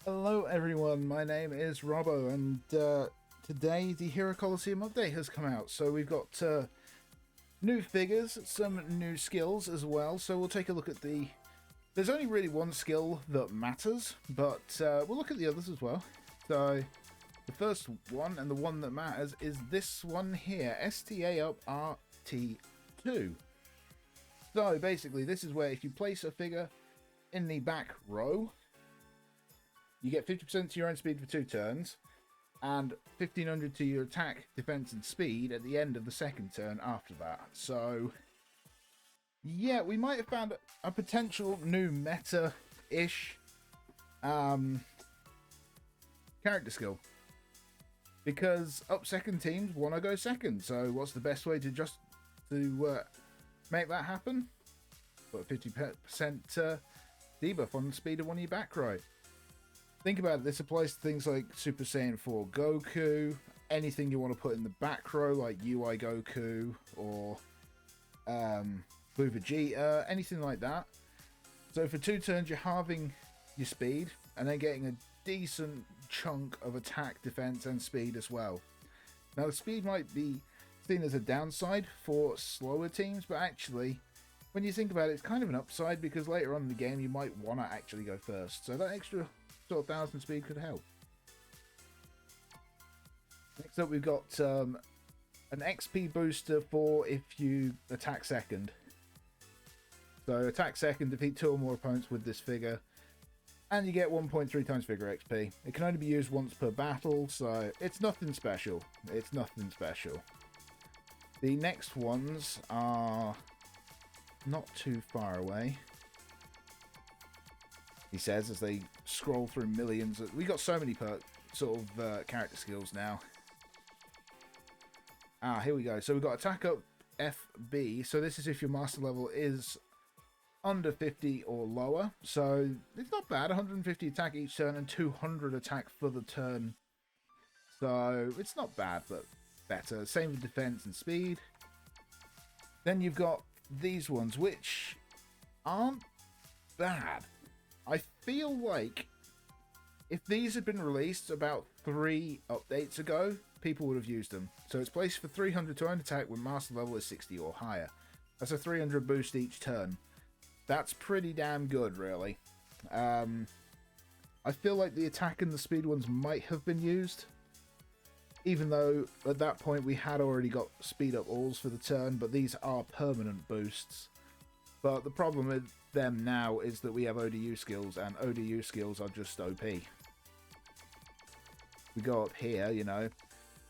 Hello everyone, my name is Robbo, and today the Hero Colosseum update has come out. So we've got new figures, some new skills as well, so we'll take a look at the... There's only really one skill that matters, but we'll look at the others as well. So the first one, and the one that matters, is this one here, STA up RT2. So basically this is where if you place a figure in the back row, you get 50% to your own speed for 2 turns, and 1500 to your attack, defense, and speed at the end of the second turn after that. So, yeah, we might have found a potential new meta-ish character skill. Because up second teams want to go second, so what's the best way to make that happen? Put 50% debuff on the speed of one of your back row. Think about it, this applies to things like Super Saiyan 4 Goku, anything you want to put in the back row like UI Goku or Blue Vegeta, anything like that. So for 2 turns you're halving your speed and then getting a decent chunk of attack, defense and speed as well. Now the speed might be seen as a downside for slower teams, but actually when you think about it, it's kind of an upside because later on in the game you might want to actually go first. So that extra sort of 1000 speed could help. Next up we've got an XP booster for if you attack second. So attack second, defeat 2 or more opponents with this figure, and you get 1.3 times figure XP. It can only be used once per battle, so it's nothing special. It's nothing special. The next ones are not too far away, he says, as they scroll through millions. We got so many character skills now. Here we go. So we've got attack up FB. So this is if your master level is under 50 or lower. So it's not bad. 150 attack each turn and 200 attack for the turn. So it's not bad, but better. Same with defense and speed. Then you've got these ones, which aren't bad. I feel like if these had been released about 3 updates ago, people would have used them. So it's placed for 300 to own attack when master level is 60 or higher. That's a 300 boost each turn. That's pretty damn good, really. I feel like the attack and the speed ones might have been used, even though at that point we had already got speed up alls for the turn, but these are permanent boosts. But the problem with them now is that we have ODU skills, and ODU skills are just OP. We go up here, you know,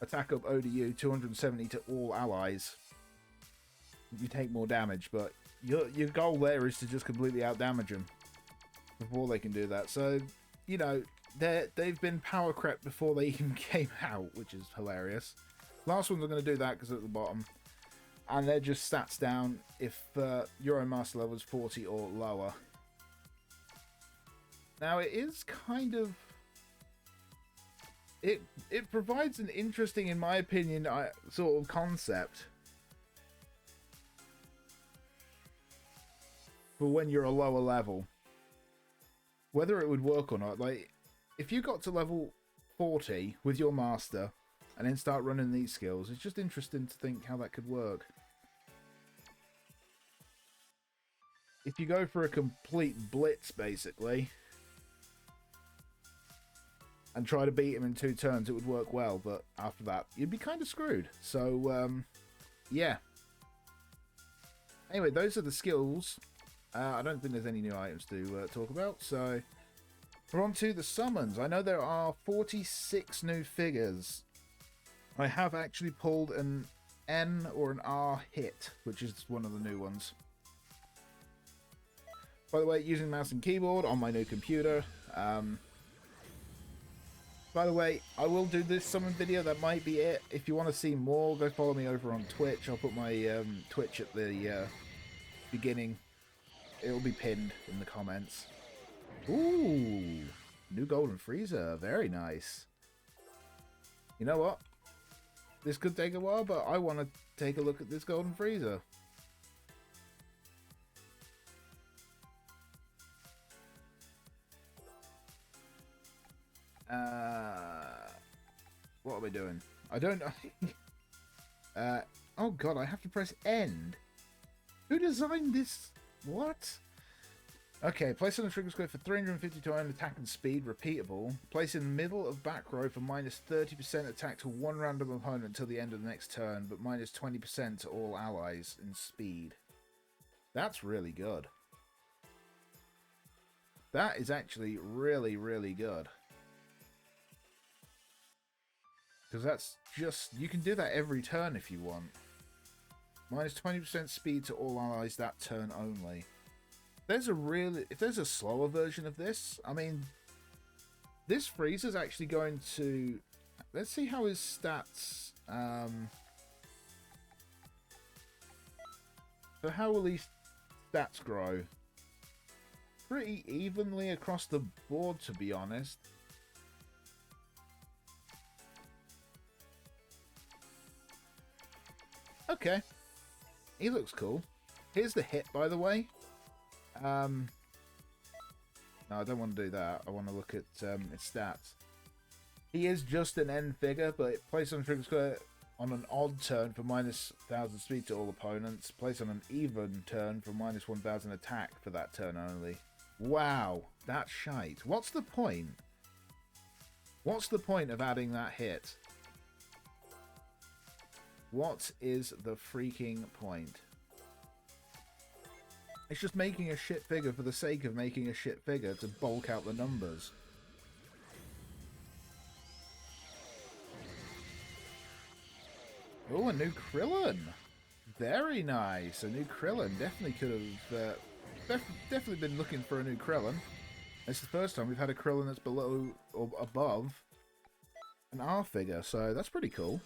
attack up ODU, 270 to all allies. You take more damage, but your goal there is to just completely outdamage them before they can do that. So, you know, they've been power crept before they even came out, which is hilarious. Last ones are going to do that because they're at the bottom. And they're just stats down if your own master level is 40 or lower. Now it is kind of... It provides an interesting, in my opinion, sort of concept for when you're a lower level. Whether it would work or not. Like, if you got to level 40 with your master and then start running these skills, it's just interesting to think how that could work. If you go for a complete blitz, basically, and try to beat him in 2 turns, it would work well, but after that, you'd be kind of screwed. So, yeah. Anyway, those are the skills. I don't think there's any new items to talk about, so we're on to the summons. I know there are 46 new figures. I have actually pulled an N or an R hit, which is one of the new ones. By the way, using mouse and keyboard on my new computer. By the way, I will do this summon video. That might be it. If you want to see more, go follow me over on Twitch. I'll put my Twitch at the beginning. It'll be pinned in the comments. Ooh, new Golden Frieza. Very nice. You know what? This could take a while, but I want to take a look at this Golden Frieza. What are we doing? I don't know. Oh god, I have to press end. Who designed this? What? Okay, place on the trigger square for 350 to own attack and speed, repeatable. Place in the middle of back row for minus 30% attack to one random opponent until the end of the next turn, but minus 20% to all allies in speed. That's really good. That is actually really, really good. Because that's just... You can do that every turn if you want. Minus 20% speed to all allies that turn only. There's a really... If there's a slower version of this, I mean... This Frieza's actually going to... Let's see how his stats... So how will these stats grow? Pretty evenly across the board, to be honest. Okay. He looks cool. Here's the hit, by the way. No, I don't want to do that. I want to look at its stats. He is just an end figure, but placed on trigger square on an odd turn for minus 1000 speed to all opponents. Placed on an even turn for minus 1000 attack for that turn only. Wow, that's shite. What's the point? What's the point of adding that hit? What is the freaking point? It's just making a shit figure for the sake of making a shit figure to bulk out the numbers. Oh, a new Krillin. Very nice. A new Krillin. Definitely could have... definitely been looking for a new Krillin. It's the first time we've had a Krillin that's below or above an R figure, so that's pretty cool.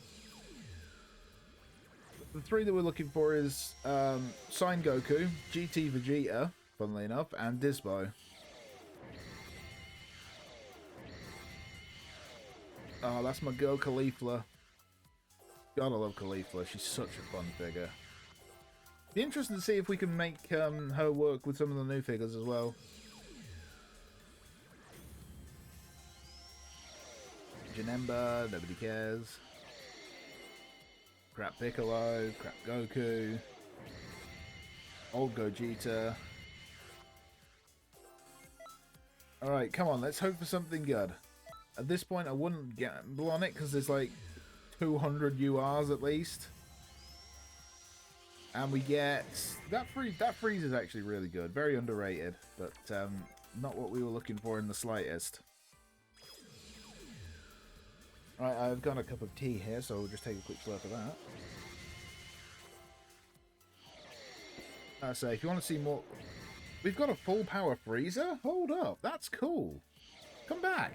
The three that we're looking for is Sign Goku, GT Vegeta, funnily enough, and Disbo. Oh, that's my girl Caulifla. God, I love Caulifla. She's such a fun figure. Be interesting to see if we can make her work with some of the new figures as well. Janemba, nobody cares. Crap Piccolo, crap Goku, old Gogeta. Alright, come on, let's hope for something good. At this point, I wouldn't gamble on it because there's like 200 URs at least. And we get... That freeze is actually really good. Very underrated, but not what we were looking for in the slightest. Right, I've got a cup of tea here, so we'll just take a quick slurp of that. So if you want to see more... We've got a full power freezer? Hold up, that's cool. Come back.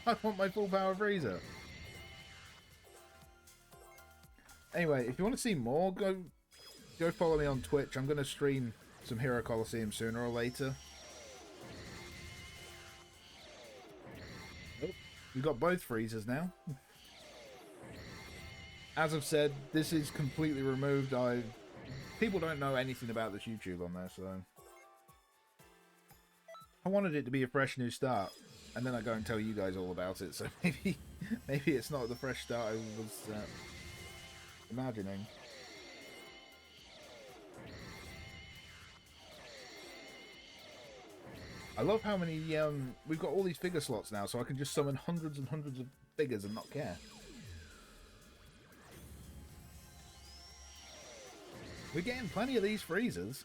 I want my full power freezer. Anyway, if you want to see more, go follow me on Twitch. I'm going to stream some Hero Colosseum sooner or later. Oh, we've got both freezers now. As I've said, this is completely removed. People don't know anything about this YouTube on there, so... I wanted it to be a fresh new start, and then I go and tell you guys all about it, so maybe it's not the fresh start I was imagining. I love how many, we've got all these figure slots now, so I can just summon hundreds and hundreds of figures and not care. We're getting plenty of these freezers.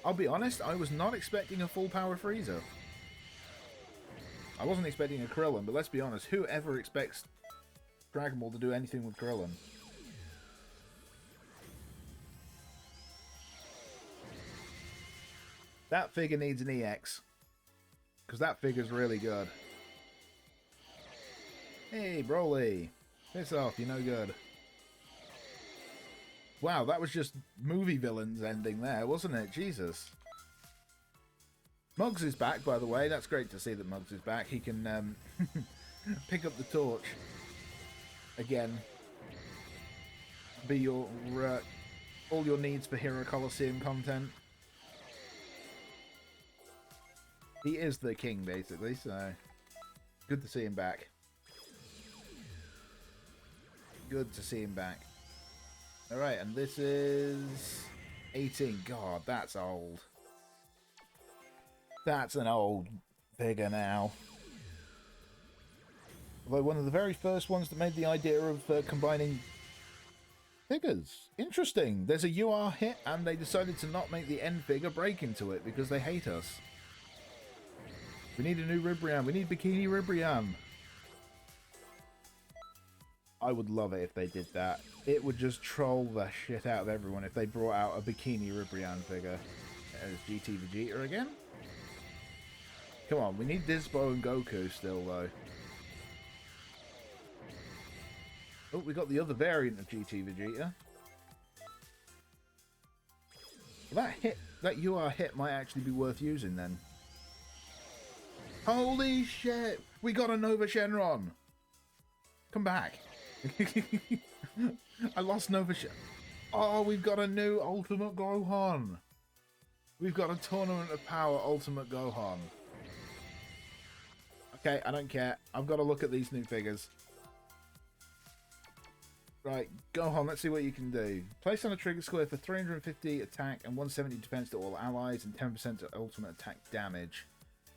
I'll be honest, I was not expecting a full power freezer. I wasn't expecting a Krillin, but let's be honest, who ever expects Dragon Ball to do anything with Krillin? That figure needs an EX. Because that figure's really good. Hey, Broly. Piss off, you're no good. Wow, that was just movie villains ending there, wasn't it? Jesus. Muggs is back, by the way. That's great to see that Muggs is back. He can pick up the torch again. Be your all your needs for Hero Colosseum content. He is the king, basically, so good to see him back. Good to see him back. Alright, and this is 18. God, that's old. That's an old figure now. Although one of the very first ones that made the idea of combining figures. Interesting. There's a UR hit, and they decided to not make the end figure break into it because they hate us. We need a new Ribrianne. We need Bikini Ribrianne. I would love it if they did that. It would just troll the shit out of everyone if they brought out a Bikini Ribrianne figure. There's GT Vegeta again. Come on, we need Dispo and Goku still, though. Oh, we got the other variant of GT Vegeta. That UR hit might actually be worth using then. Holy shit! We got a Nova Shenron! Come back. I lost Nova Shenron. Oh, we've got a new Ultimate Gohan. We've got a Tournament of Power Ultimate Gohan. Okay, I don't care. I've got to look at these new figures. Right, Gohan, let's see what you can do. Place on a trigger square for 350 attack and 170 defense to all allies and 10% to ultimate attack damage.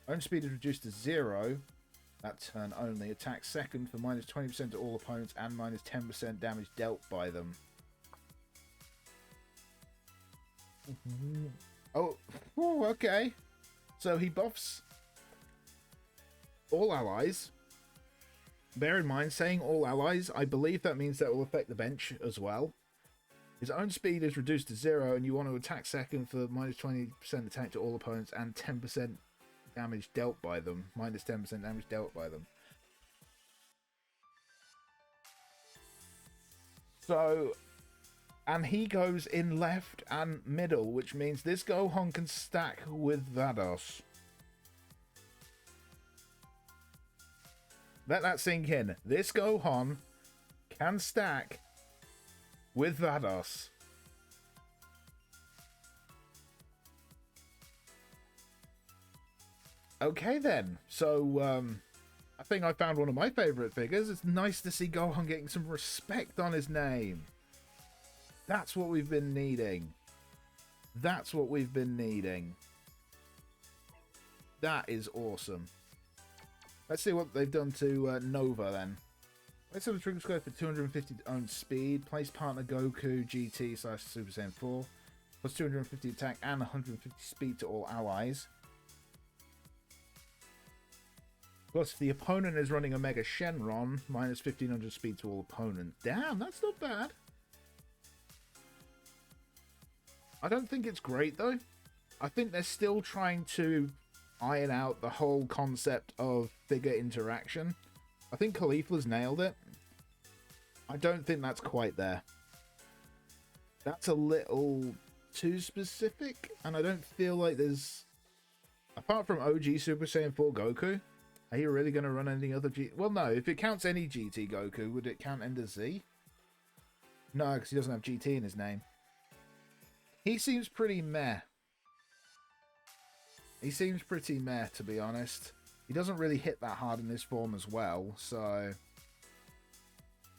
Own speed is reduced to 0. That turn only. Attack second for minus 20% to all opponents and minus 10% damage dealt by them. Oh, okay. So he buffs all allies. Bear in mind, saying all allies, I believe that means that will affect the bench as well. His own speed is reduced to 0, and you want to attack second for minus 20% attack to all opponents and 10% damage dealt by them. Minus 10% damage dealt by them. So, and he goes in left and middle, which means this Gohan can stack with Vados. Let that sink in. This Gohan can stack with Vados. Okay then. So, I think I found one of my favourite figures. It's nice to see Gohan getting some respect on his name. That's what we've been needing. That's what we've been needing. That is awesome. Let's see what they've done to Nova then. Let's have a trigger square for 250 own speed. Place partner Goku GT / Super Saiyan 4. Plus 250 attack and 150 speed to all allies. Plus, if the opponent is running a Mega Shenron, minus 1500 speed to all opponents. Damn, that's not bad. I don't think it's great though. I think they're still trying to iron out the whole concept of figure interaction. I think Khalifa's nailed it. I don't think that's quite there. That's a little too specific, and I don't feel like there's... Apart from OG Super Saiyan 4 Goku, are you really going to run any other G... Well, no, if it counts any GT Goku, would it count Ender Z? No, because he doesn't have GT in his name. He seems pretty meh. He seems pretty meh, to be honest. He doesn't really hit that hard in this form as well, so...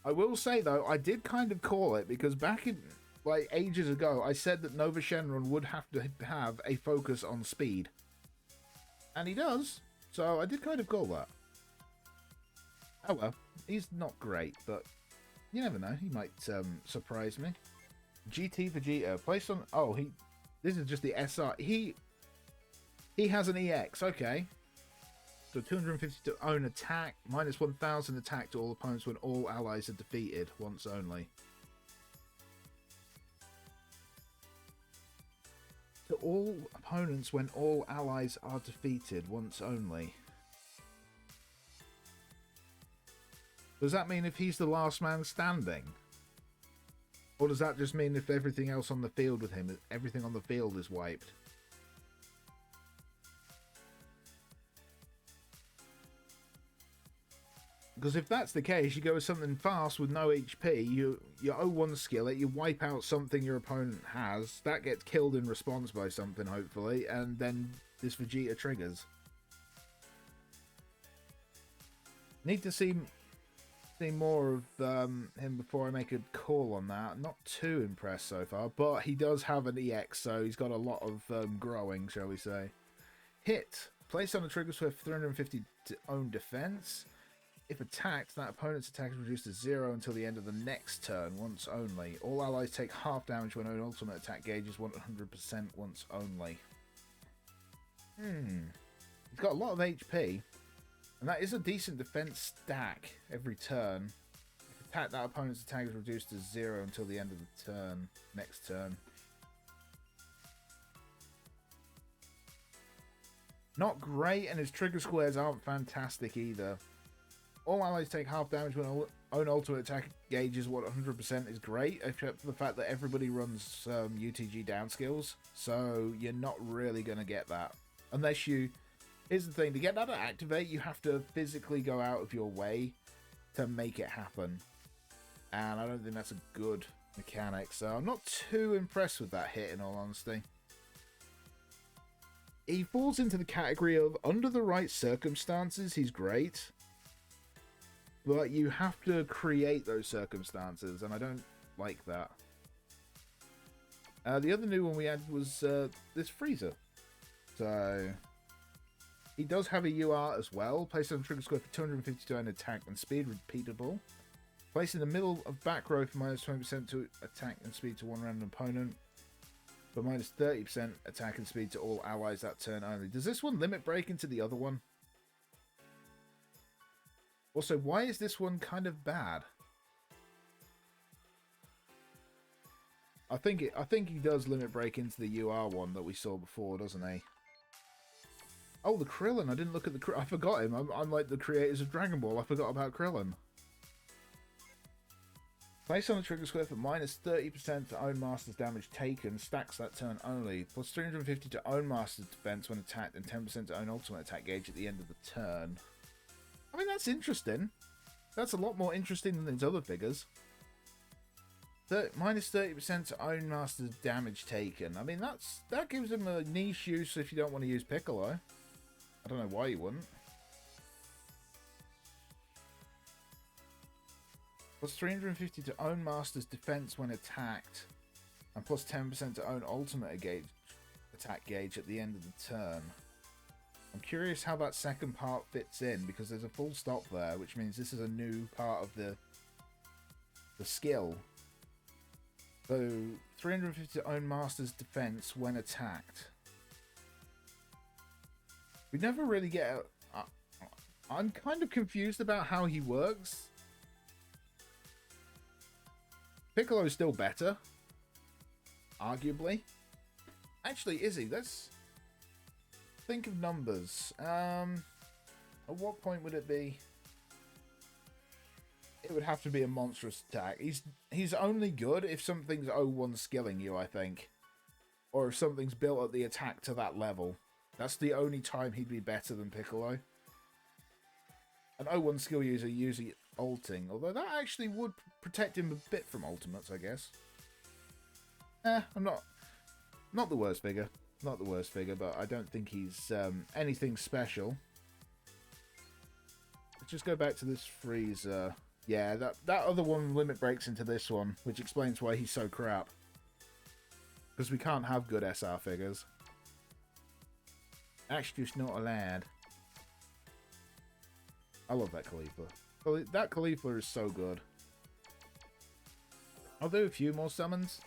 I will say, though, I did kind of call it, because back in, like, ages ago, I said that Nova Shenron would have to have a focus on speed. And he does, so I did kind of call that. Oh well, he's not great, but you never know, he might surprise me. GT Vegeta, placed on... Oh, this is just the SR. He has an EX, okay. So 250 to own attack, minus 1000 attack to all opponents when all allies are defeated, once only. To all opponents when all allies are defeated, once only. Does that mean if he's the last man standing? Or does that just mean if everything else on the field with him, everything on the field is wiped? Because if that's the case, you go with something fast with no HP, you O1 skill it, you wipe out something your opponent has, that gets killed in response by something, hopefully, and then this Vegeta triggers. Need to see more of him before I make a call on that. Not too impressed so far, but he does have an EX, so he's got a lot of growing, shall we say. Hit. Placed on a trigger swift 350 to own defense. If attacked, that opponent's attack is reduced to 0 until the end of the next turn, once only. All allies take half damage when an ultimate attack gauge is 100% once only. He's got a lot of HP, and that is a decent defense stack every turn. If attacked, that opponent's attack is reduced to 0 until the end of the turn, next turn. Not great, and his trigger squares aren't fantastic either. All allies take half damage when own ultimate attack gauge is 100% is great, except for the fact that everybody runs UTG down skills, so you're not really going to get that. Unless you... Here's the thing, to get that to activate, you have to physically go out of your way to make it happen. And I don't think that's a good mechanic, so I'm not too impressed with that hit, in all honesty. He falls into the category of, under the right circumstances, he's great. But you have to create those circumstances, and I don't like that. The other new one we had was this Frieza. So, he does have a UR as well. Placed on trigger square for 250 to own attack and speed, repeatable. Placed in the middle of back row for minus 20% to attack and speed to one random opponent. For minus 30% attack and speed to all allies that turn only. Does this one limit break into the other one? Also, why is this one kind of bad? I think he does limit break into the UR one that we saw before, doesn't he? Oh, the Krillin. I didn't look at the... I forgot him. I'm like the creators of Dragon Ball. I forgot about Krillin. Placed on the trigger square for minus 30% to own master's damage taken. Stacks that turn only. Plus 350 to own master's defense when attacked. And 10% to own ultimate attack gauge at the end of the turn. I mean, that's interesting. That's a lot more interesting than his other figures. Minus 30% to own master's damage taken. I mean, that gives him a niche use if you don't want to use Piccolo. I don't know why you wouldn't. Plus 350 to own master's defense when attacked. And plus 10% to own ultimate attack gauge at the end of the turn. I'm curious how that second part fits in, because there's a full stop there, which means this is a new part of the skill. So, 350 to own master's defense when attacked. We never really get... I'm kind of confused about how he works. Piccolo's still better. Arguably. Actually, is he? Let's think of numbers. At what point would it be? It would have to be a monstrous attack. He's only good if something's 0-1 skilling you, I think. Or if something's built at the attack to that level. That's the only time he'd be better than Piccolo. An 0-1 skill user usually ulting, although that actually would protect him a bit from ultimates, I guess. I'm not the worst figure. Not the worst figure, but I don't think he's anything special. Let's just go back to this Frieza. Yeah, that other one limit breaks into this one, which explains why he's so crap. Because we can't have good SR figures. Actually, just not allowed. I love that Khalifa. That Khalifa is so good. I'll do a few more summons.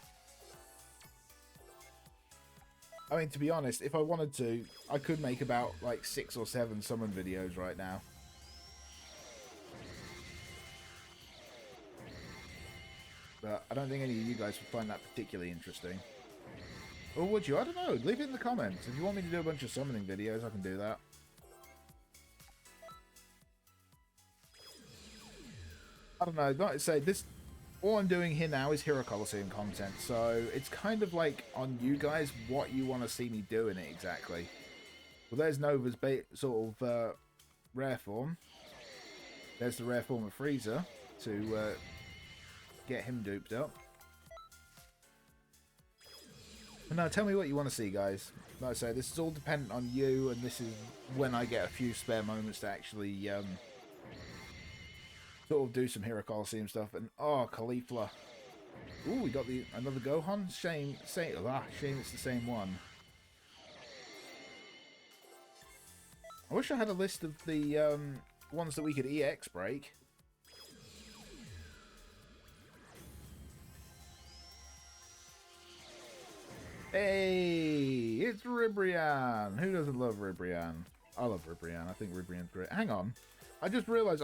I mean, to be honest, if I wanted to, I could make about like 6 or 7 summon videos right now. But I don't think any of you guys would find that particularly interesting. Or would you? I don't know. Leave it in the comments. If you want me to do a bunch of summoning videos, I can do that. I don't know. Like I say, all I'm doing here now is Hero Colosseum content, so it's kind of like on you guys what you want to see me do in it exactly. Well, there's Nova's sort of rare form. There's the rare form of Frieza to get him duped up. But now, tell me what you want to see, guys. Like I say, this is all dependent on you, and this is when I get a few spare moments to actually sort of do some Hero Colosseum stuff. And oh, Caulifla. Ooh, we got another Gohan. Shame it's the same one. I wish I had a list of the ones that we could EX break. Hey, it's Ribrianne. Who doesn't love Ribrianne? I love Ribrianne. I think Ribrianne's great. Hang on. I just realised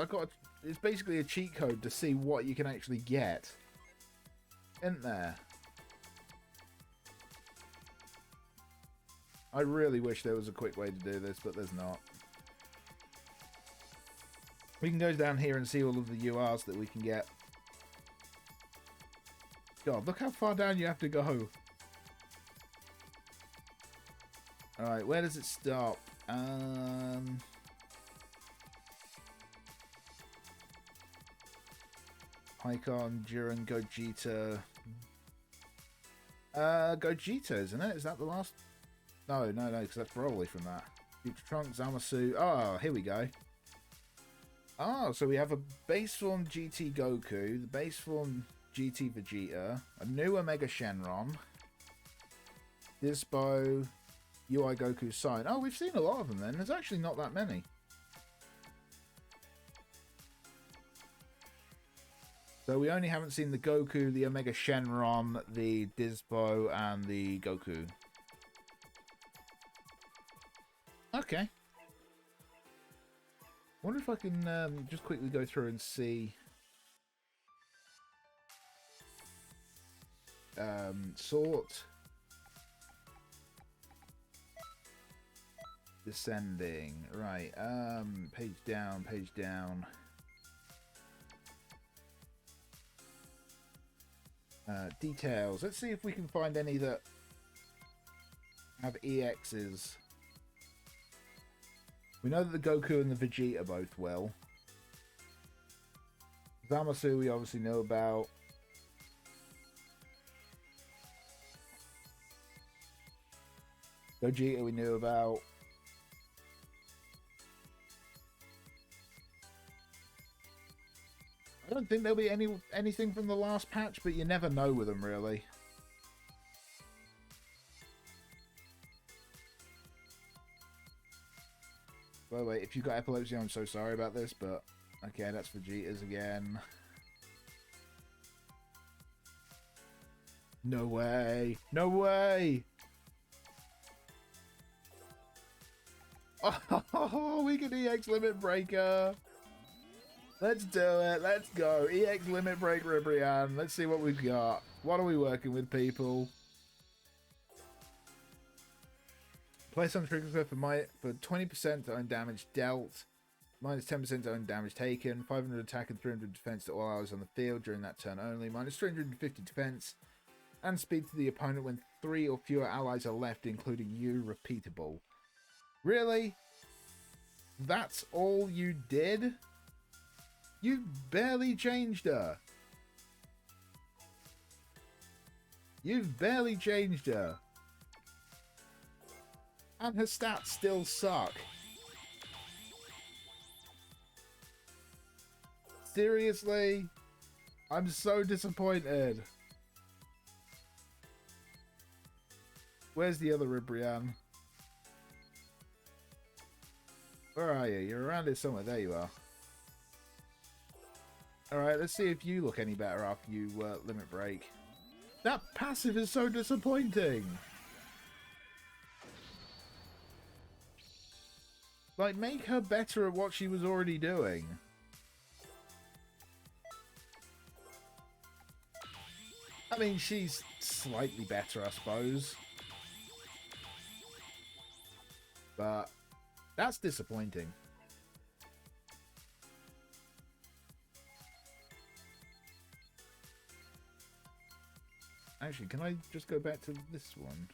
it's basically a cheat code to see what you can actually get. Isn't there? I really wish there was a quick way to do this, but there's not. We can go down here and see all of the URs that we can get. God, look how far down you have to go. Alright, where does it stop? Icon, Duran, Gogeta. Gogeta, isn't it? Is that the last? No, because that's probably from that. Future Trunks, Zamasu. Oh, here we go. Oh, so we have a base form GT Goku, the base form GT Vegeta, a new Omega Shenron, Dispo, UI Goku Sign. Oh, we've seen a lot of them then. There's actually not that many. So we only haven't seen the Goku, the Omega Shenron, the Dispo, and the Goku. Okay. Wonder if I can just quickly go through and see sort, descending, right, page down, details. Let's see if we can find any that have EXs. We know that the Goku and the Vegeta both will. Zamasu we obviously know about. Gogeta we knew about. I don't think there'll be anything from the last patch, but you never know with them really. By the way, if you've got epilepsy, I'm so sorry about this, but okay, that's Vegeta's again. No way! No way! Oh, we can EX Limit Breaker! Let's do it, let's go! EX Limit Break Ribrianne, let's see what we've got. What are we working with, people? Place on trigger for 20% to own damage dealt, minus 10% to own damage taken, 500 attack and 300 defense to all allies on the field during that turn only, minus 350 defense, and speed to the opponent when 3 or fewer allies are left, including you, repeatable. Really? That's all you did? You barely changed her. You've barely changed her. And her stats still suck. Seriously? I'm so disappointed. Where's the other Ribrianne? Where are you? You're around here somewhere. There you are. Alright, let's see if you look any better after you limit break. That passive is so disappointing. Like, make her better at what she was already doing. I mean, she's slightly better, I suppose. But that's disappointing. Actually, can I just go back to this one?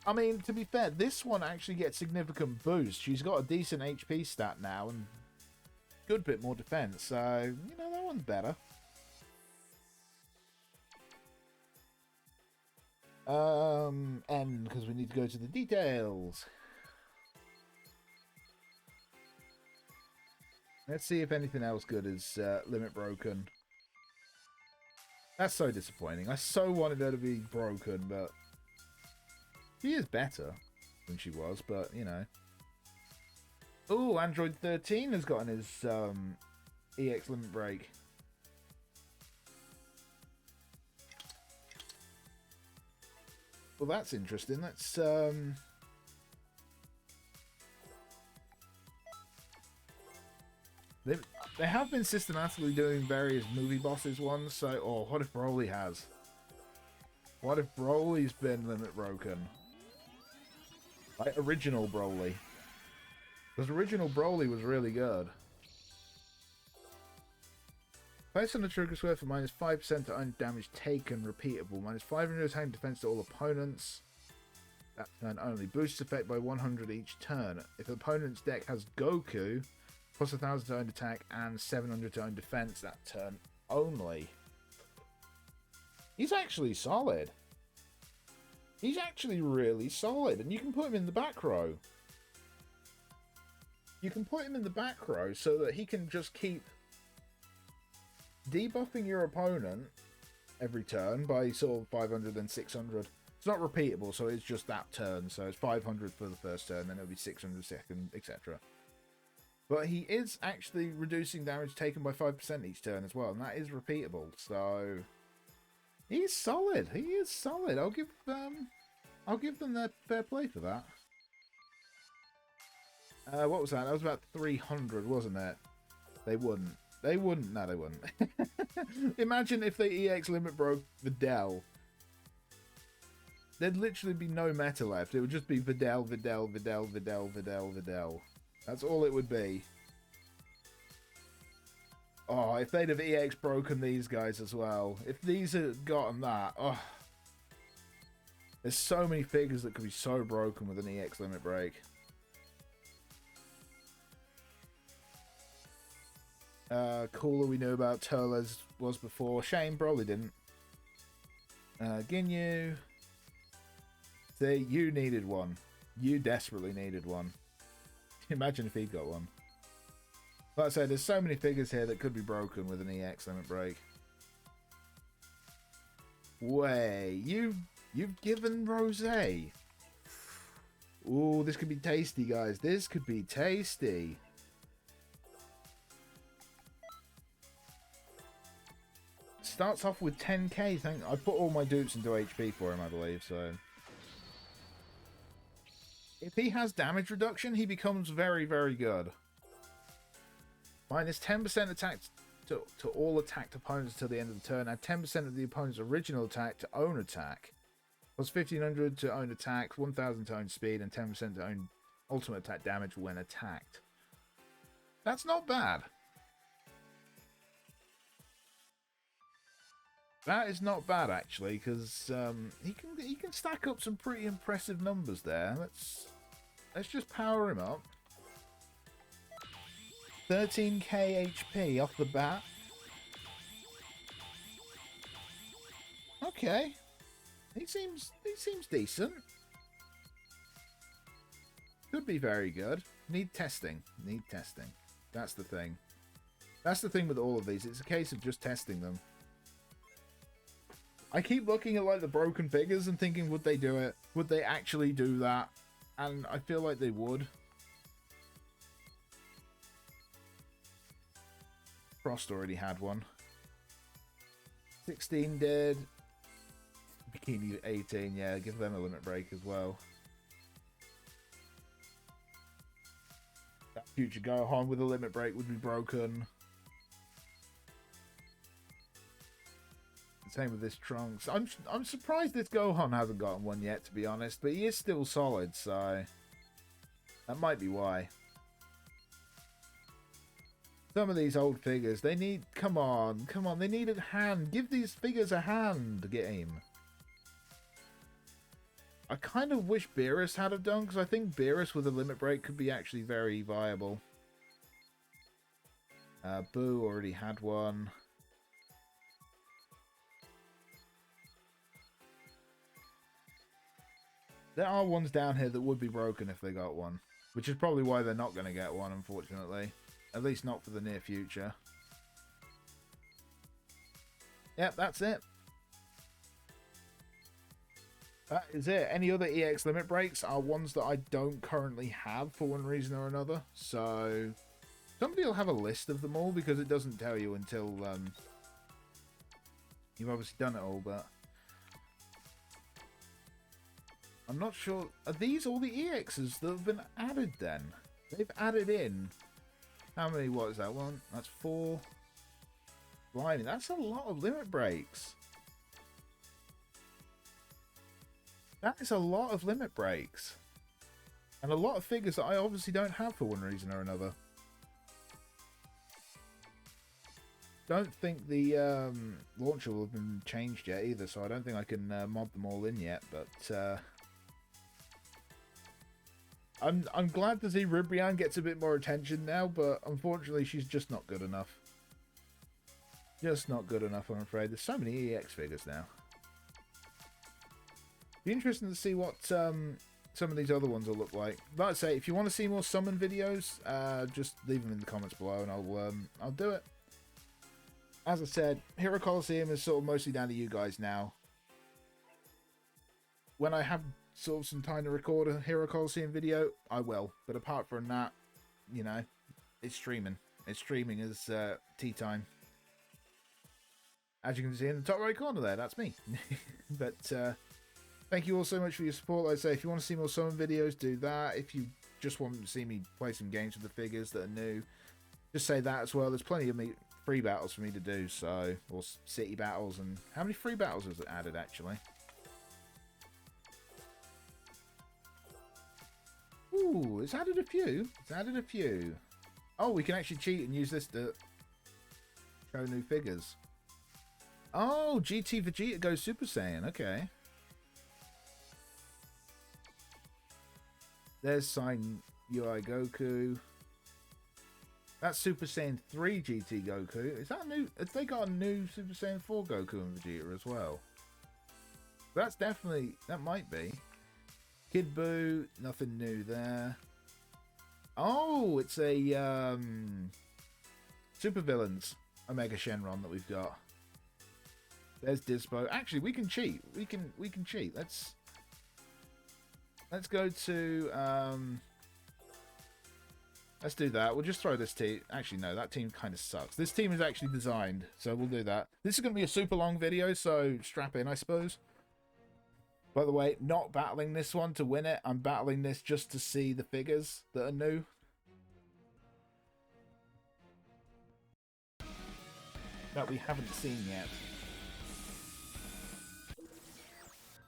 I mean, to be fair, this one actually gets significant boost. She's got a decent HP stat now and good bit more defense. So, you know, that one's better. N, because we need to go to the details. Let's see if anything else good is limit broken. That's so disappointing. I so wanted her to be broken, but she is better than she was, but, you know. Ooh, Android 13 has gotten his EX limit break. Well, that's interesting. Let's They have been systematically doing various movie bosses ones, so... Oh, what if Broly has? What if Broly's been limit broken? Like original Broly. Because original Broly was really good. Place on the trigger square for minus 5% to own damage taken, repeatable. Minus 500 attack defense to all opponents. That turn only. Boosts effect by 100 each turn. If the opponent's deck has Goku... Plus 1,000 to own attack and 700 to own defense that turn only. He's actually solid. He's actually really solid. And you can put him in the back row. You can put him in the back row so that he can just keep debuffing your opponent every turn by sort of 500 and 600. It's not repeatable, so it's just that turn. So it's 500 for the first turn, then it'll be 600 second, etc. But he is actually reducing damage taken by 5% each turn as well, and that is repeatable. So he's solid. He is solid. I'll give them their fair play for that. What was that? That was about 300, wasn't it? They wouldn't. They wouldn't. No, they wouldn't. Imagine if they EX limit broke Videl. There'd literally be no meta left. It would just be Videl, Videl, Videl, Videl, Videl, Videl. That's all it would be. Oh, if they'd have EX broken these guys as well. If these had gotten that. Oh. There's so many figures that could be so broken with an EX limit break. Cooler we knew about. Turles was before. Shame Broly didn't. Ginyu. See, you needed one. You desperately needed one. Imagine if he got one. Like I said, there's so many figures here that could be broken with an EX limit break. Way, you've given Rose. Ooh, this could be tasty, guys. This could be tasty. Starts off with 10k. I put all my dupes into HP for him, I believe, so... If he has damage reduction, he becomes very, very good. Minus 10% attack to all attacked opponents until the end of the turn. Add 10% of the opponent's original attack to own attack. Plus 1,500 to own attack, 1,000 to own speed, and 10% to own ultimate attack damage when attacked. That's not bad. That is not bad, actually, because he can stack up some pretty impressive numbers there. Let's just power him up. 13k HP off the bat. Okay, he seems decent. Could be very good. Need testing. Need testing. That's the thing. That's the thing with all of these. It's a case of just testing them. I keep looking at like the broken figures and thinking, would they do it? Would they actually do that? And I feel like they would. Frost already had one. 16 did. Bikini 18, yeah, give them a limit break as well. That future Gohan with a limit break would be broken. Same with this Trunks. I'm surprised this Gohan hasn't gotten one yet, to be honest, but he is still solid, so that might be why. Some of these old figures, they need... Come on, they need a hand. Give these figures a hand game. I kind of wish Beerus had have done, because I think Beerus with a limit break could be actually very viable. Boo already had one. There are ones down here that would be broken if they got one. Which is probably why they're not going to get one, unfortunately. At least not for the near future. Yep, that's it. That is it. Any other EX limit breaks are ones that I don't currently have for one reason or another. So somebody will have a list of them all, because it doesn't tell you until you've obviously done it all, but I'm not sure. Are these all the EXs that have been added then? They've added in. How many? What is that one? That's 4. Blimey, that's a lot of limit breaks. That is a lot of limit breaks. And a lot of figures that I obviously don't have for one reason or another. Don't think the launcher will have been changed yet either, so I don't think I can mod them all in yet, but I'm glad to see Ribrianne gets a bit more attention now, but unfortunately she's just not good enough. Just not good enough, I'm afraid. There's so many EX figures now. Be interesting to see what some of these other ones will look like. Like I say, if you want to see more summon videos, just leave them in the comments below and I'll do it. As I said, Hero Colosseum is sort of mostly down to you guys now. When I have sort of some time to record a Hero Colosseum video, I will. But apart from that, you know, it's streaming. It's streaming as tea time. As you can see in the top right corner there, that's me. But thank you all so much for your support. Like I say, if you want to see more summon videos, do that. If you just want to see me play some games with the figures that are new, just say that as well. There's plenty of free battles for me to do, so, or city battles. And how many free battles was it added actually? Ooh, it's added a few. It's added a few. Oh, we can actually cheat and use this to show new figures. Oh, GT Vegeta goes Super Saiyan. Okay. There's Sign UI Goku. That's Super Saiyan 3 GT Goku. Is that new? Have they got a new Super Saiyan 4 Goku and Vegeta as well? That's definitely, that might be. Kid Buu, nothing new there. Oh, it's a Super Villains Omega Shenron that we've got. There's Dispo. Actually, we can cheat. We can cheat. Let's go to let's do that. We'll just throw this team. Actually, no, that team kind of sucks. This team is actually designed, so we'll do that. This is going to be a super long video, so strap in, I suppose. By the way, not battling this one to win it. I'm battling this just to see the figures that are new. That we haven't seen yet.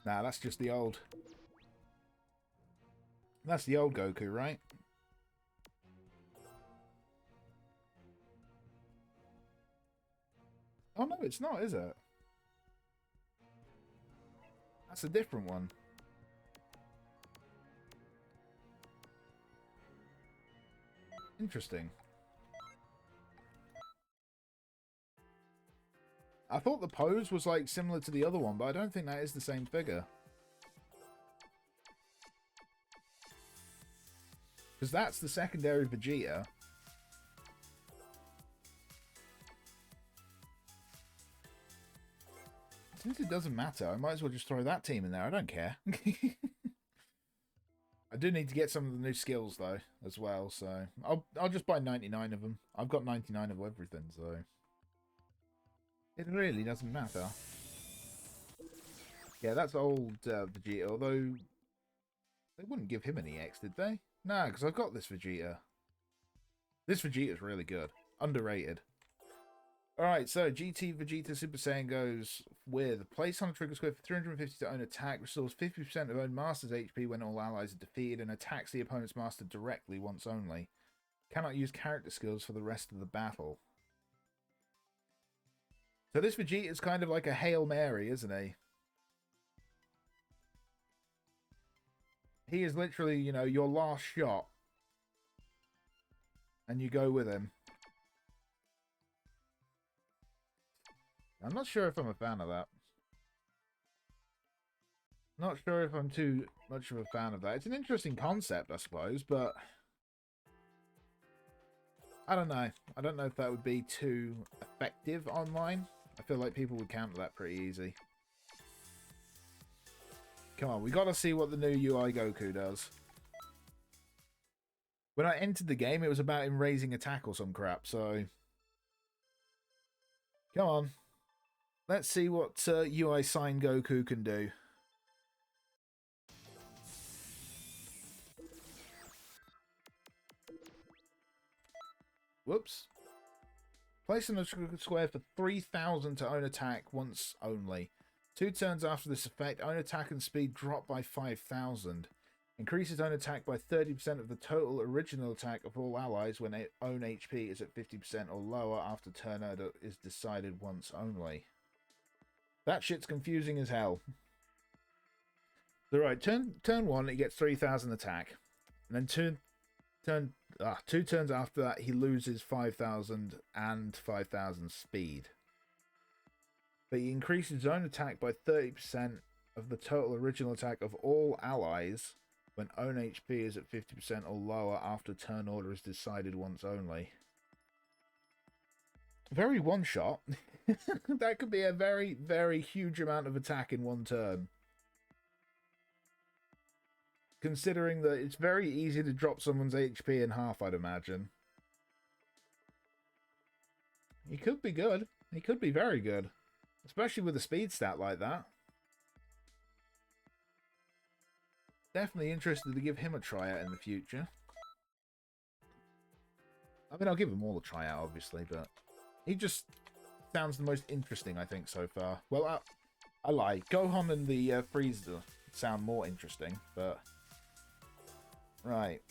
Nah, that's just the old. That's the old Goku, right? Oh no, it's not, is it? That's a different one. Interesting. I thought the pose was like similar to the other one, but I don't think that is the same figure. Because that's the secondary Vegeta. Since it doesn't matter, I might as well just throw that team in there. I don't care. I do need to get some of the new skills though, as well. So I'll just buy 99 of them. I've got 99 of everything, so it really doesn't matter. Yeah, that's old Vegeta. Although they wouldn't give him any X, did they? No, because I've got this Vegeta. This Vegeta is really good. Underrated. Alright, so GT Vegeta Super Saiyan goes with place on a trigger square for 350 to own attack, restores 50% of own master's HP when all allies are defeated, and attacks the opponent's master directly once only. Cannot use character skills for the rest of the battle. So this Vegeta is kind of like a Hail Mary, isn't he? He is literally, you know, your last shot. And you go with him. I'm not sure if I'm a fan of that. Not sure if I'm too much of a fan of that. It's an interesting concept, I suppose, but I don't know. I don't know if that would be too effective online. I feel like people would counter that pretty easy. Come on, we gotta see what the new UI Goku does. When I entered the game, it was about him raising attack or some crap, so... Come on. Let's see what UI Sign Goku can do. Whoops. Place in a square for 3,000 to own attack once only. 2 turns after this effect, own attack and speed drop by 5,000. Increases own attack by 30% of the total original attack of all allies when own HP is at 50% or lower after turn order is decided once only. That shit's confusing as hell. So right, turn 1, he gets 3,000 attack. And then 2 turns after that, he loses 5,000 and 5,000 speed. But he increases his own attack by 30% of the total original attack of all allies when own HP is at 50% or lower after turn order is decided once only. Very one-shot. That could be a very, very huge amount of attack in one turn. Considering that it's very easy to drop someone's HP in half, I'd imagine. He could be good. He could be very good. Especially with a speed stat like that. Definitely interested to give him a tryout in the future. I mean, I'll give them all a tryout, obviously, but he just sounds the most interesting, I think, so far. Well, I lie. Gohan and the Frieza sound more interesting, but... Right.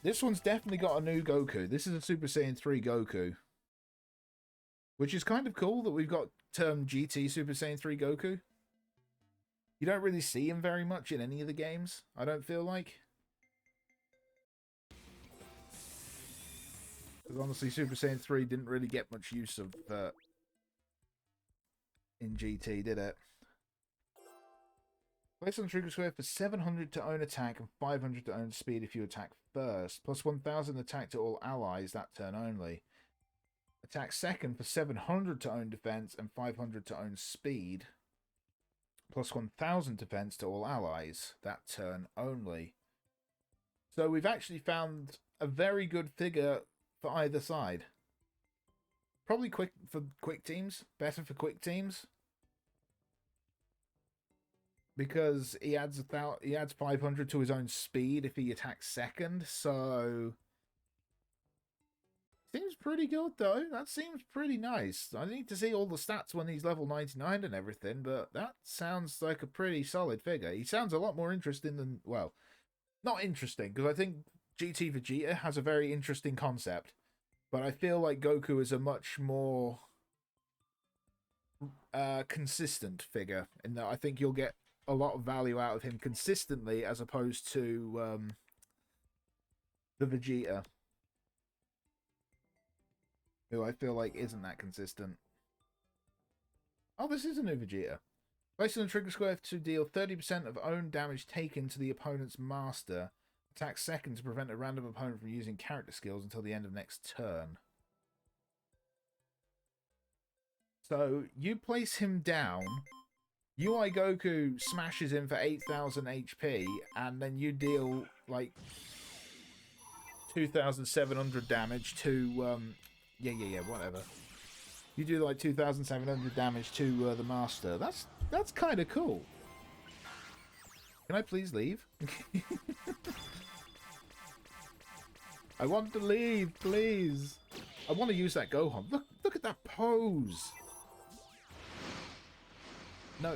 This one's definitely got a new Goku. This is a Super Saiyan 3 Goku. Which is kind of cool that we've got GT Super Saiyan 3 Goku. You don't really see him very much in any of the games, I don't feel like. Because honestly, Super Saiyan 3 didn't really get much use of in GT, did it? Place on trigger square for 700 to own attack and 500 to own speed if you attack first. Plus 1,000 attack to all allies that turn only. Attack second for 700 to own defense and 500 to own speed. Plus 1,000 defense to all allies that turn only. So we've actually found a very good figure for either side. Probably quick for quick teams. Better for quick teams. Because he adds 500 to his own speed if he attacks second, so seems pretty good though. That seems pretty nice. I need to see all the stats when he's level 99 and everything, but that sounds like a pretty solid figure. He sounds a lot more interesting than, well, not interesting, because I think GT Vegeta has a very interesting concept, but I feel like Goku is a much more consistent figure, in that I think you'll get a lot of value out of him consistently as opposed to the Vegeta, who I feel like isn't that consistent. Oh, this is a new Vegeta. Place on the trigger square to deal 30% of own damage taken to the opponent's master. Attack second to prevent a random opponent from using character skills until the end of next turn. So you place him down. UI Goku smashes him for 8,000 HP, and then you deal, like, 2,700 damage to, yeah, whatever. You do, like, 2,700 damage to the Master. That's kind of cool. Can I please leave? I want to leave, please. I want to use that Gohan. Look at that pose. No,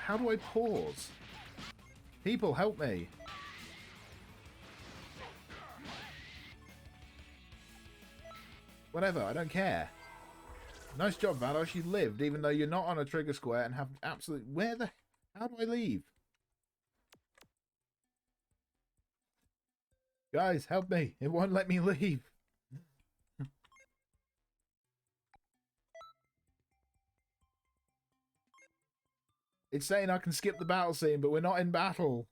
how do I pause? People, help me. Whatever, I don't care. Nice job, Vados. You lived, even though you're not on a trigger square and have absolute... How do I leave? Guys, help me. It won't let me leave. It's saying I can skip the battle scene, but we're not in battle.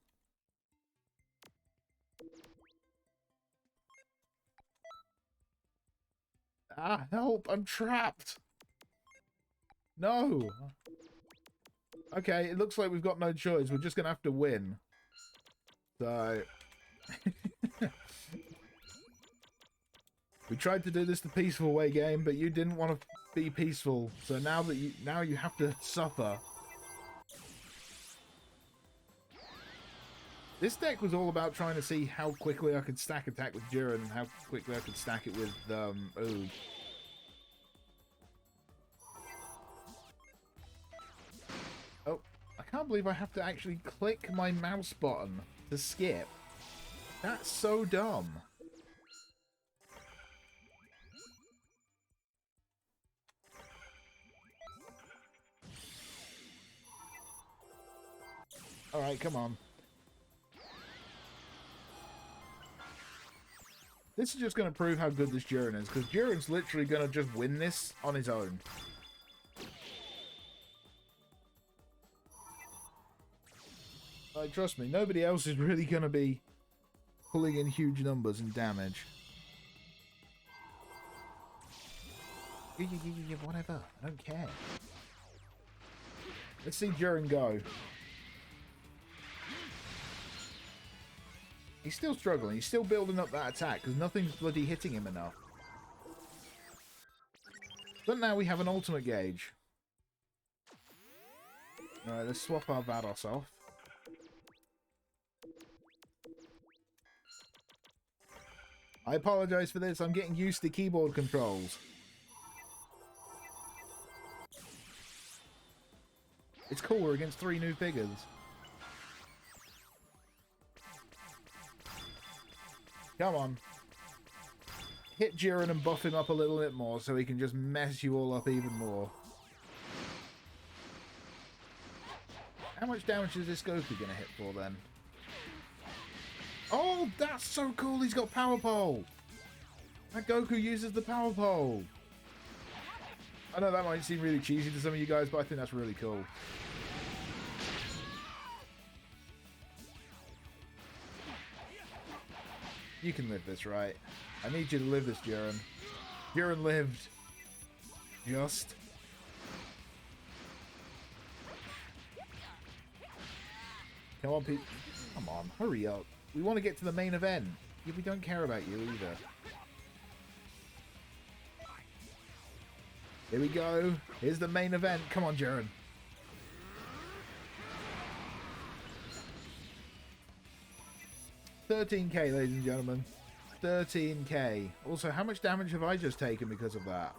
Ah, help! I'm trapped! No! Okay, it looks like we've got no choice. We're just gonna have to win. So... we tried to do this the peaceful way, game, but you didn't want to be peaceful. So now you have to suffer. This deck was all about trying to see how quickly I could stack attack with Jiren and how quickly I could stack it with Oog. Oh, I can't believe I have to actually click my mouse button to skip. That's so dumb. Alright, come on. This is just going to prove how good this Jiren is, because Jiren's literally going to just win this on his own. Like, trust me, nobody else is really going to be pulling in huge numbers and damage. Whatever, I don't care. Let's see Jiren go. He's still struggling. He's still building up that attack because nothing's bloody hitting him enough. But now we have an ultimate gauge. Alright, let's swap our Vados off. I apologise for this. I'm getting used to keyboard controls. It's cool. We're against 3 new figures. Come on. Hit Jiren and buff him up a little bit more so he can just mess you all up even more. How much damage is this Goku going to hit for then? Oh, that's so cool. He's got Power Pole. That Goku uses the Power Pole. I know that might seem really cheesy to some of you guys, but I think that's really cool. You can live this, right? I need you to live this, Jiren. Jiren lived. Just. Come on, Pete. Come on, hurry up. We want to get to the main event. Yeah, we don't care about you either. Here we go. Here's the main event. Come on, Jiren. $13K, ladies and gentlemen. $13K. Also, how much damage have I just taken because of that?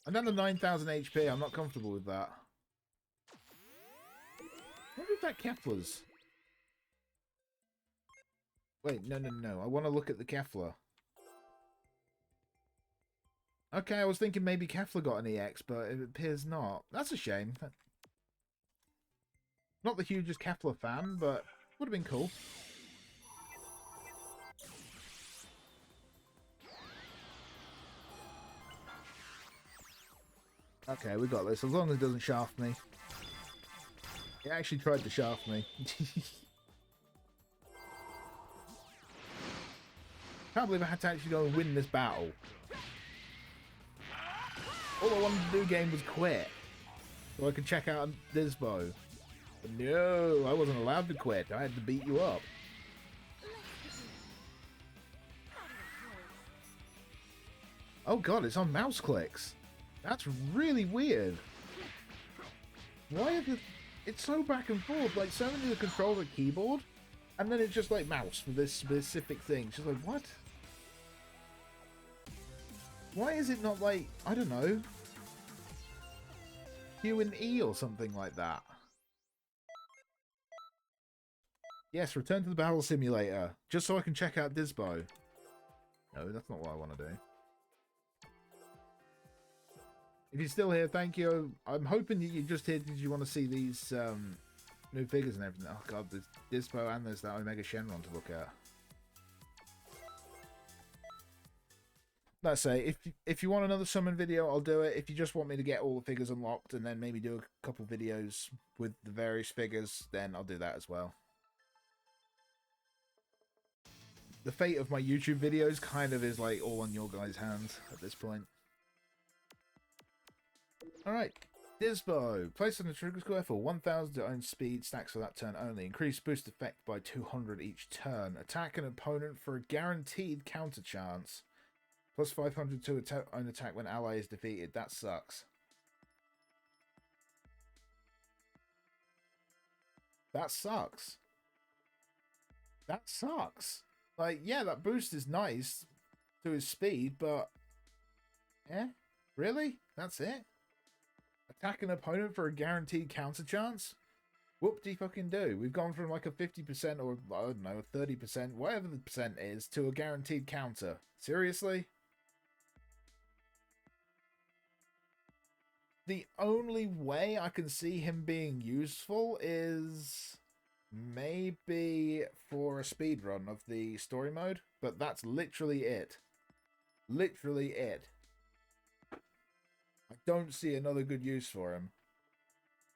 I'm down to 9,000 HP. I'm not comfortable with that. What is that Kefla's? Wait, no. I want to look at the Kefla. Okay, I was thinking maybe Kefla got an EX, but it appears not. That's a shame. Not the hugest Kefla fan, but would have been cool. Okay, we got this. As long as it doesn't shaft me. It actually tried to shaft me. Can't believe I had to actually go and win this battle. All I wanted to do game was quit. So I could check out Disbo. But no, I wasn't allowed to quit. I had to beat you up. Oh god, it's on mouse clicks. That's really weird. Why are the... It's so back and forth. Like, so many of the controls are keyboard, and then it's just like mouse for this specific thing. It's just like, what? Why is it not like, I don't know, Q and E or something like that? Yes, return to the battle simulator, just so I can check out Disbo. No, that's not what I want to do. If you're still here, thank you. I'm hoping that you're just here because you want to see these new figures and everything. Oh god, there's Dispo and there's that Omega Shenron to look at. Let's say, if you want another summon video, I'll do it. If you just want me to get all the figures unlocked and then maybe do a couple videos with the various figures, then I'll do that as well. the fate of my YouTube videos kind of is like all on your guys' hands at this point. Alright. Dispo. Place on the trigger square for 1000 to own speed. Stacks for that turn only. Increase boost effect by 200 each turn. Attack an opponent for a guaranteed counter chance. Plus 500 to own attack when ally is defeated. That sucks. That sucks. That sucks. Like, yeah, that boost is nice to his speed, but... yeah? Really? That's it? Attack an opponent for a guaranteed counter chance? Whoop-de-fucking-do. We've gone from like a 50% or, I don't know, a 30%, whatever the percent is, to a guaranteed counter. Seriously? The only way I can see him being useful is maybe for a speedrun of the story mode, but that's literally it. Literally it. I don't see another good use for him.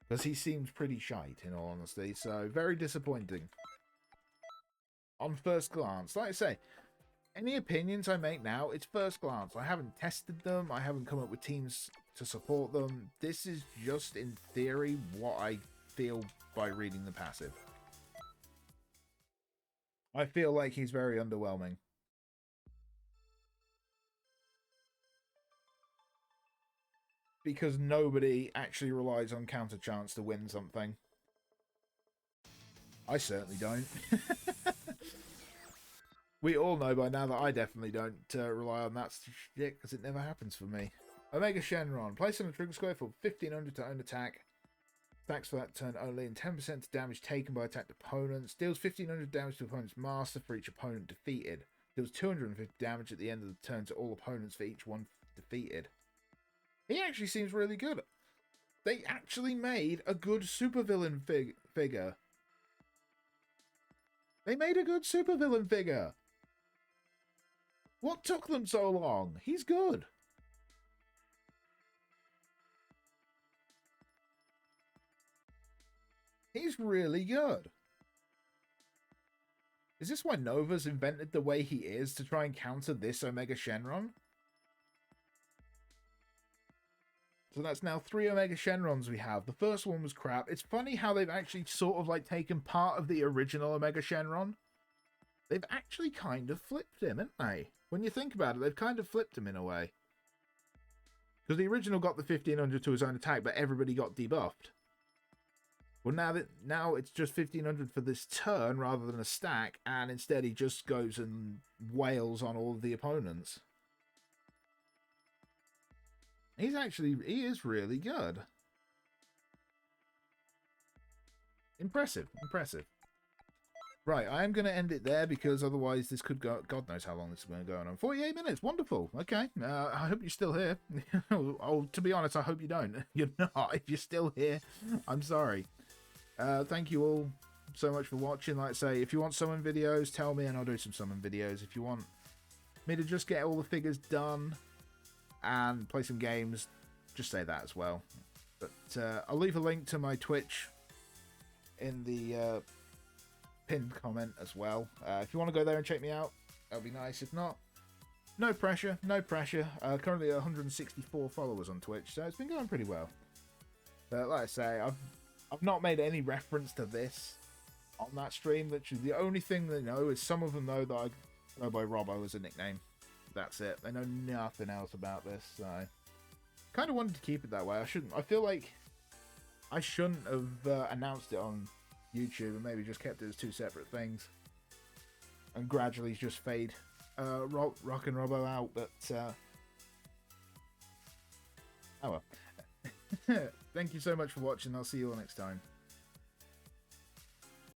Because he seems pretty shite, in all honesty, so very disappointing. On first glance, like I say, any opinions I make now, it's first glance. I haven't tested them, I haven't come up with teams to support them. This is just, in theory, what I feel by reading the passive. I feel like he's very underwhelming. Because nobody actually relies on counter chance to win something. I certainly don't. We all know by now that I definitely don't rely on that shit, because it never happens for me. Omega Shenron. Place on a trigger square for 1500 to own attack. Stacks for that turn only, and 10% to damage taken by attacked opponents. Deals 1500 damage to opponent's master for each opponent defeated. Deals 250 damage at the end of the turn to all opponents for each one defeated. He actually seems really good. They actually made a good supervillain figure. They made a good supervillain figure. What took them so long? He's good. He's really good. Is this why Nova's invented the way he is to try and counter this Omega Shenron? So that's now 3 Omega Shenrons we have. The first one was crap. It's funny how they've actually sort of like taken part of the original Omega Shenron. They've actually kind of flipped him, haven't they? When you think about it, they've kind of flipped him in a way. Because the original got the 1500 to his own attack, but everybody got debuffed. Well, now it's just 1500 for this turn rather than a stack, and instead he just goes and wails on all of the opponents. He is really good. Impressive, impressive. Right, I am going to end it there because otherwise this could go... God knows how long this is going to go on. 48 minutes, wonderful. Okay, I hope you're still here. Oh, to be honest, I hope you don't. You're not. If you're still here, I'm sorry. Thank you all so much for watching. Like I say, if you want summon videos, tell me and I'll do some summon videos. If you want me to just get all the figures done and play some games, just say that as well. But I'll leave a link to my Twitch in the pinned comment as well. If you want to go there and check me out, that'll be nice. If not, no pressure, no pressure. Currently 164 followers on Twitch, so it's been going pretty well. But like I say, I've not made any reference to this on that stream. Literally, the only thing they know is some of them know that I go by Robbo as a nickname. That's it. They know nothing else about this. So kind of wanted to keep it that way. I feel like I shouldn't have announced it on YouTube and maybe just kept it as two separate things and gradually just fade Rock and Robbo out. But oh well. Thank you so much for watching. I'll see you all next time.